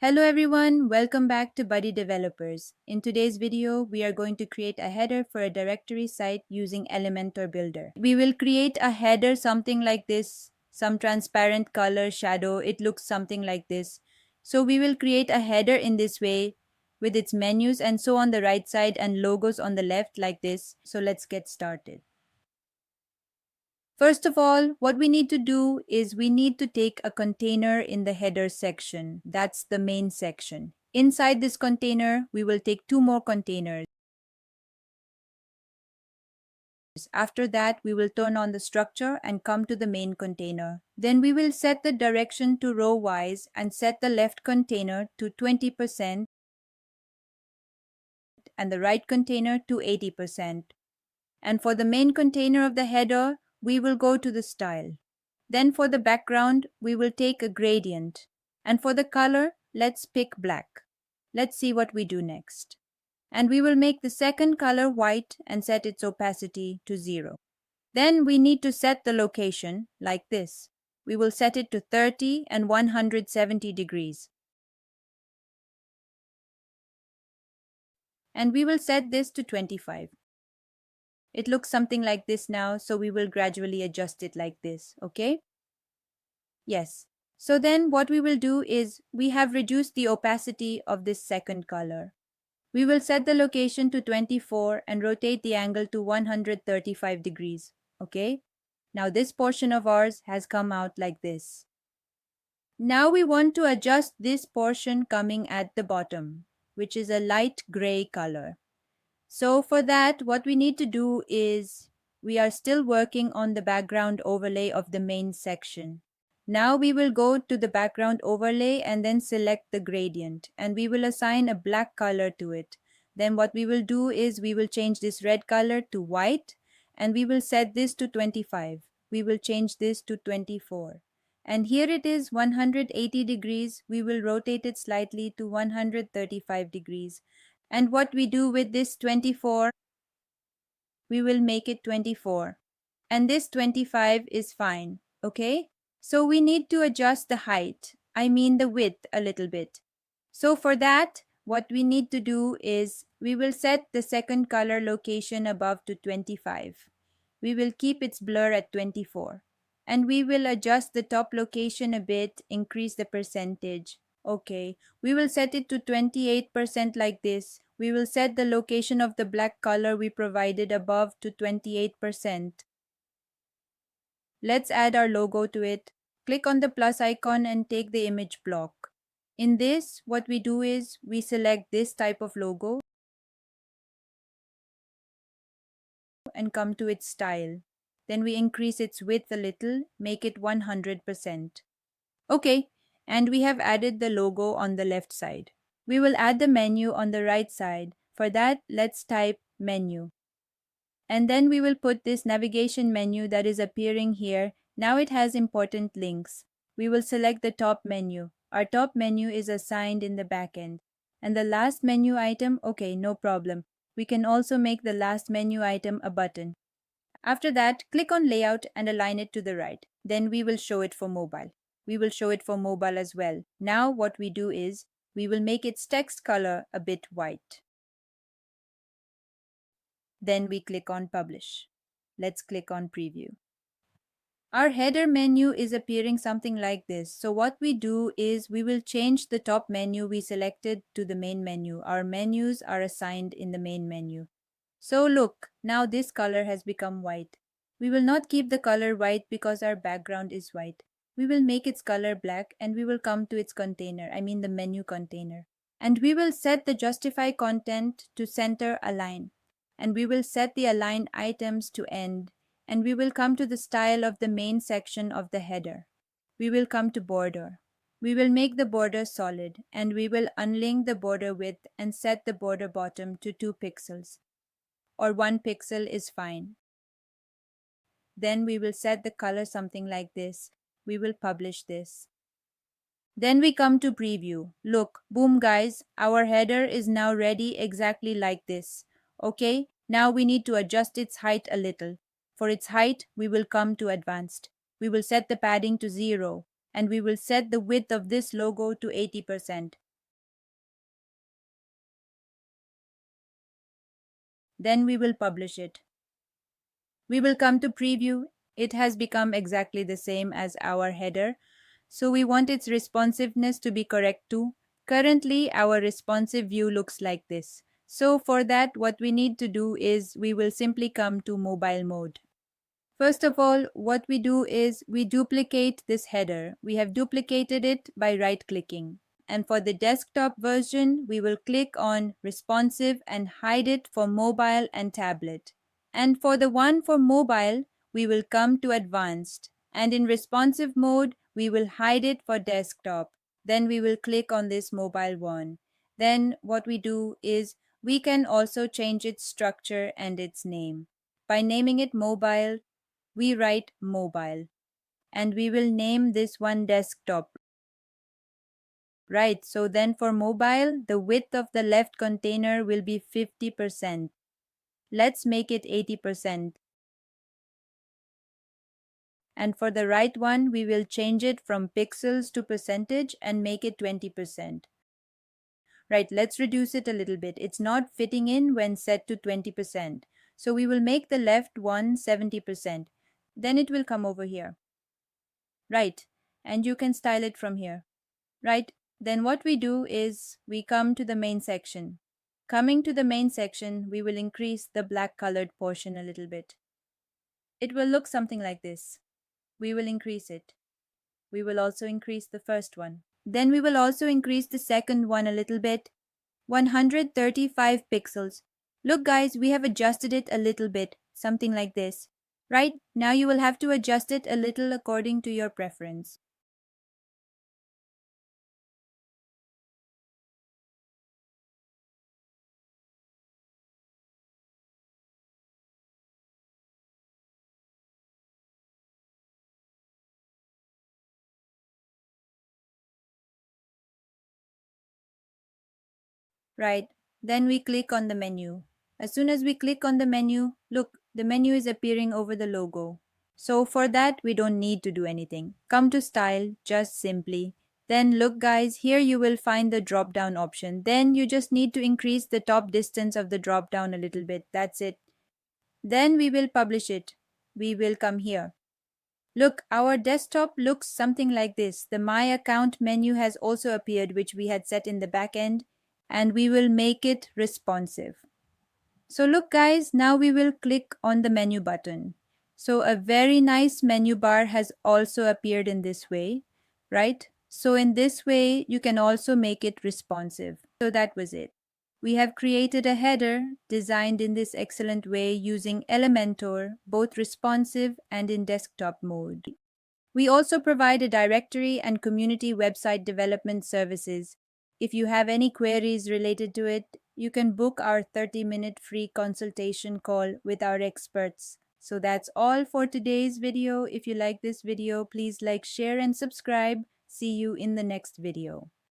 Hello everyone, welcome back to Buddy Developers. In today's video, we are going to create a header for a directory site using Elementor Builder. We will create a header something like this, some transparent color shadow, it looks something like this. So we will create a header in this way with its menus and so on the right side and logos on the left like this. So let's get started. First of all, what we need to do is we need to take a container in the header section. That's the main section. Inside this container, we will take two more containers. After that, we will turn on the structure and come to the main container. Then we will set the direction to row wise and set the left container to 20% and the right container to 80%. And for the main container of the header, we will go to the style. Then for the background, we will take a gradient. And for the color, let's pick black. Let's see what we do next. And we will make the second color white and set its opacity to 0. Then we need to set the location like this. We will set it to 30 and 170 degrees. And we will set this to 25. It looks something like this now, so we will gradually adjust it like this, okay? Yes. So then what we will do is we have reduced the opacity of this second color. We will set the location to 24 and rotate the angle to 135 degrees, okay? Now this portion of ours has come out like this. Now we want to adjust this portion coming at the bottom, which is a light gray color. So for that, what we need to do is we are still working on the background overlay of the main section. Now we will go to the background overlay and then select the gradient and we will assign a black color to it. Then what we will do is we will change this red color to white and we will set this to 25. We will change this to 24. And here it is 180 degrees. We will rotate it slightly to 135 degrees. And what we do with this 24, we will make it 24. And this 25 is fine, okay? So we need to adjust the height, I mean the width a little bit. So for that, what we need to do is we will set the second color location above to 25. We will keep its blur at 24. And we will adjust the top location a bit, increase the percentage. Okay, we will set it to 28% like this. We will set the location of the black color we provided above to 28%. Let's add our logo to it. Click on the plus icon and take the image block. In this, what we do is we select this type of logo and come to its style. Then we increase its width a little, make it 100%. Okay, and we have added the logo on the left side. We will add the menu on the right side. For that, let's type menu. And then we will put this navigation menu that is appearing here. Now it has important links. We will select the top menu. Our top menu is assigned in the backend. And the last menu item, okay, no problem. We can also make the last menu item a button. After that, click on layout and align it to the right. Then we will show it for mobile. We will show it for mobile as well. Now what we do is we will make its text color a bit white. Then we click on publish. Let's click on preview. Our header menu is appearing something like this. So what we do is we will change the top menu we selected to the main menu. Our menus are assigned in the main menu. So look, now this color has become white. We will not keep the color white because our background is white. We will make its color black and we will come to its container, I mean the menu container. And we will set the justify content to center align. And we will set the align items to end. And we will come to the style of the main section of the header. We will come to border. We will make the border solid and we will unlink the border width and set the border bottom to 2 pixels. Or 1 pixel is fine. Then we will set the color something like this. We will publish this. Then we come to preview. Look, boom guys, our header is now ready exactly like this. Okay, now we need to adjust its height a little. For its height, we will come to advanced. We will set the padding to 0 and we will set the width of this logo to 80%. Then we will publish it. We will come to preview. It has become exactly the same as our header. So we want its responsiveness to be correct too. Currently, our responsive view looks like this. So for that, what we need to do is we will simply come to mobile mode. First of all, what we do is we duplicate this header. We have duplicated it by right-clicking. And for the desktop version, we will click on responsive and hide it for mobile and tablet. And for the one for mobile, we will come to advanced. And in responsive mode, we will hide it for desktop. Then we will click on this mobile one. Then what we do is we can also change its structure and its name. By naming it mobile, we write mobile, and we will name this one desktop. Right, so then for mobile, the width of the left container will be 50%. Let's make it 80%. And for the right one, we will change it from pixels to percentage and make it 20%. Right, let's reduce it a little bit. It's not fitting in when set to 20%. So we will make the left one 70%. Then it will come over here. Right, and you can style it from here. Right, then what we do is we come to the main section. Coming to the main section, we will increase the black colored portion a little bit. It will look something like this. We will increase it. We will also increase the first one. Then we will also increase the second one a little bit. 135 pixels. Look guys, we have adjusted it a little bit, something like this. Right, now you will have to adjust it a little according to your preference. Right, then we click on the menu. As soon as we click on the menu, look, the menu is appearing over the logo. So for that, we don't need to do anything. Come to style, just simply. Then look guys, here you will find the drop down option. Then you just need to increase the top distance of the drop down a little bit. That's it. Then we will publish it. We will come here. Look, our desktop looks something like this. The My Account menu has also appeared, which we had set in the back end, and we will make it responsive. So look guys, now we will click on the menu button. So a very nice menu bar has also appeared in this way, right? So in this way, you can also make it responsive. So that was it. We have created a header designed in this excellent way using Elementor, both responsive and in desktop mode. We also provide a directory and community website development services. If you have any queries related to it, you can book our 30-minute free consultation call with our experts. So that's all for today's video. If you like this video, please like, share, and subscribe. See you in the next video.